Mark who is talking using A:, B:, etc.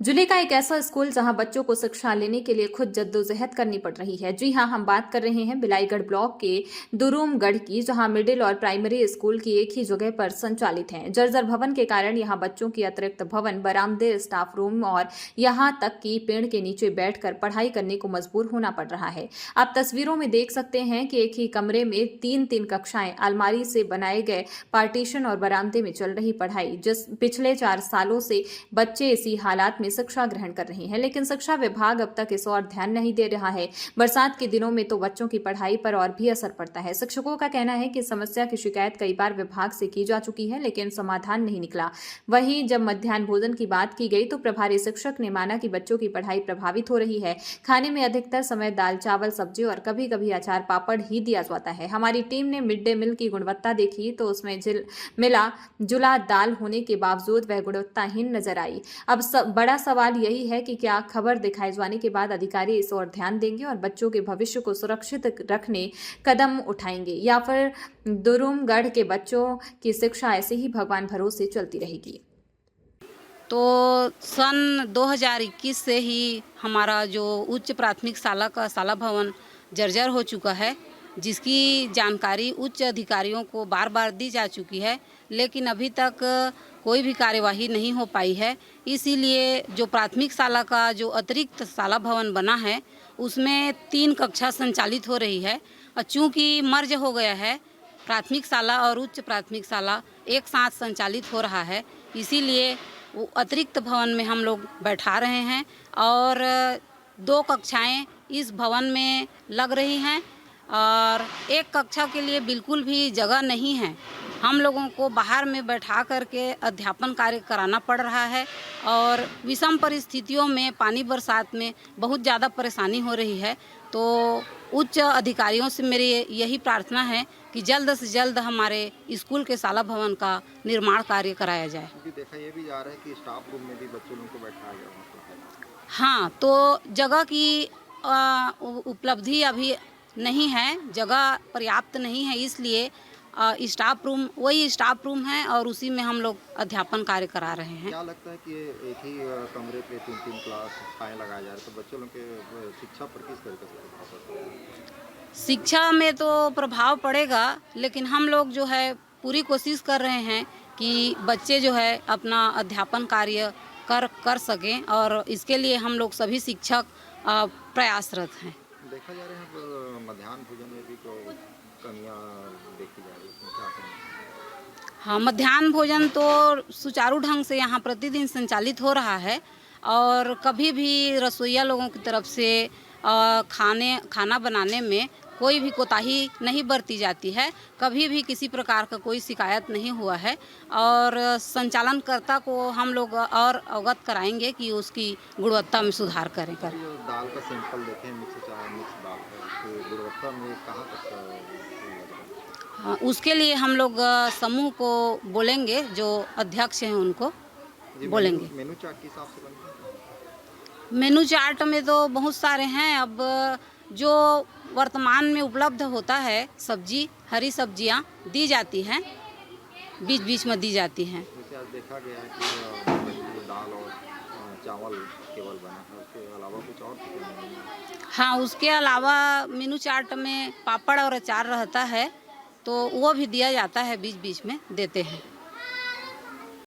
A: जुले का एक ऐसा स्कूल जहां बच्चों को शिक्षा लेने के लिए खुद जद्दोजहद करनी पड़ रही है। जी हां, हम बात कर रहे हैं बिलाईगढ़ ब्लॉक के दुरुमगढ़ की, जहां मिडिल और प्राइमरी स्कूल की एक ही जगह पर संचालित हैं। जर्जर भवन के कारण यहां बच्चों की अतिरिक्त भवन, बरामदे, स्टाफ रूम और यहां तक कि पेड़ के नीचे बैठकर पढ़ाई करने को मजबूर होना पड़ रहा है। आप तस्वीरों में देख सकते हैं कि एक ही कमरे में तीन तीन कक्षाएं, अलमारी से बनाए गए पार्टीशन और बरामदे में चल रही पढ़ाई। जिस पिछले 4 सालों से बच्चे इसी हालात में शिक्षा ग्रहण कर रहे हैं, लेकिन शिक्षा विभाग अब तक इस ओर ध्यान नहीं दे रहा है। बरसात के दिनों में तो बच्चों की पढ़ाई पर और भी असर पड़ता है। शिक्षकों का कहना है कि समस्या की शिकायत कई बार विभाग से की जा चुकी है, लेकिन समाधान नहीं निकला। वहीं जब मध्याह्न भोजन की बात की गई तो प्रभारी शिक्षक ने माना कि बच्चों की पढ़ाई प्रभावित हो रही है। खाने में अधिकतर समय दाल चावल सब्जी और कभी कभी अचार पापड़ ही दिया जाता है। हमारी टीम ने मिड डे मील की गुणवत्ता देखी तो उसमें मिला जुला दाल होने के बावजूद वह गुणवत्ताहीन नजर आई। अब बड़ा सवाल यही है कि क्या खबर दिखाए जाने के बाद अधिकारी इस ओर ध्यान देंगे और बच्चों के भविष्य को सुरक्षित रखने कदम उठाएंगे, या फिर दुरुमगढ़ के बच्चों की शिक्षा ऐसे ही भगवान भरोसे चलती रहेगी।
B: तो सन 2021 से ही हमारा जो उच्च प्राथमिक शाला का शाला भवन जर्जर हो चुका है, जिसकी जानकारी उच्च अधिकारियों को बार बार दी जा चुकी है, लेकिन अभी तक कोई भी कार्यवाही नहीं हो पाई है। इसीलिए जो प्राथमिक शाला का जो अतिरिक्त शाला भवन बना है, उसमें 3 कक्षा संचालित हो रही है। और चूँकि मर्ज हो गया है, प्राथमिक शाला और उच्च प्राथमिक शाला एक साथ संचालित हो रहा है, इसीलिए वो अतिरिक्त भवन में हम लोग बैठा रहे हैं और 2 कक्षाएं इस भवन में लग रही हैं और एक कक्षा के लिए बिल्कुल भी जगह नहीं है। हम लोगों को बाहर में बैठा करके अध्यापन कार्य कराना पड़ रहा है और विषम परिस्थितियों में पानी बरसात में बहुत ज़्यादा परेशानी हो रही है। तो उच्च अधिकारियों से मेरी यही प्रार्थना है कि जल्द से जल्द हमारे स्कूल के शाला भवन का निर्माण कार्य कराया जाए।
C: क्योंकि देखा ये भी जा रहा है कि स्टाफ रूम में भी बच्चों लोगों को बैठाया गया मतलब।
B: हाँ, तो जगह की उपलब्धि अभी नहीं है, जगह पर्याप्त नहीं है, इसलिए स्टाफ रूम वही स्टाफ रूम है और उसी में हम लोग अध्यापन कार्य करा रहे हैं।
C: क्या लगता है कि एक ही कमरे पे 3-3 कक्षाएं लगाए जा रहे हैं, तो बच्चों लोग के शिक्षा पर किस तरीके से प्रभाव पड़ता है?
B: शिक्षा में तो प्रभाव पड़ेगा, लेकिन हम लोग जो है पूरी कोशिश कर रहे हैं कि बच्चे जो है अपना अध्यापन कार्य कर सकें और इसके लिए हम लोग सभी शिक्षक प्रयासरत हैं।
C: देखा जा रहा है मध्याह्न भोजन में भी तो कमियां देखी जा रही है, उसमें क्या कहें?
B: हाँ, मध्याह्न भोजन तो सुचारू ढंग से यहाँ प्रतिदिन संचालित हो रहा है और कभी भी रसोइया लोगों की तरफ से खाना बनाने में कोई भी कोताही नहीं बरती जाती है। कभी भी किसी प्रकार का कोई शिकायत नहीं हुआ है और संचालनकर्ता को हम लोग और अवगत कराएंगे कि उसकी गुणवत्ता में सुधार करें।
C: दाल का सैंपल देखें, मिक्स दाल है, तो गुणवत्ता में कहाँ तक लग रहा है?
B: हाँ, उसके लिए हम लोग समूह को बोलेंगे, जो अध्यक्ष हैं उनको बोलेंगे।
C: मेनू चार्ट के हिसाब से बनता है?
B: मेनू चार्ट में तो बहुत सारे हैं। अब जो वर्तमान में उपलब्ध होता है सब्जी, हरी सब्जियां दी जाती हैं, बीच बीच में दी जाती हैं।
C: जैसे आज देखा गया है कि दाल और चावल केवल बना है, उसके अलावा कुछ और चीज़ें नहीं है।
B: हाँ, उसके अलावा मेनू चार्ट में पापड़ और अचार रहता है, तो वो भी दिया जाता है, बीच बीच में देते हैं।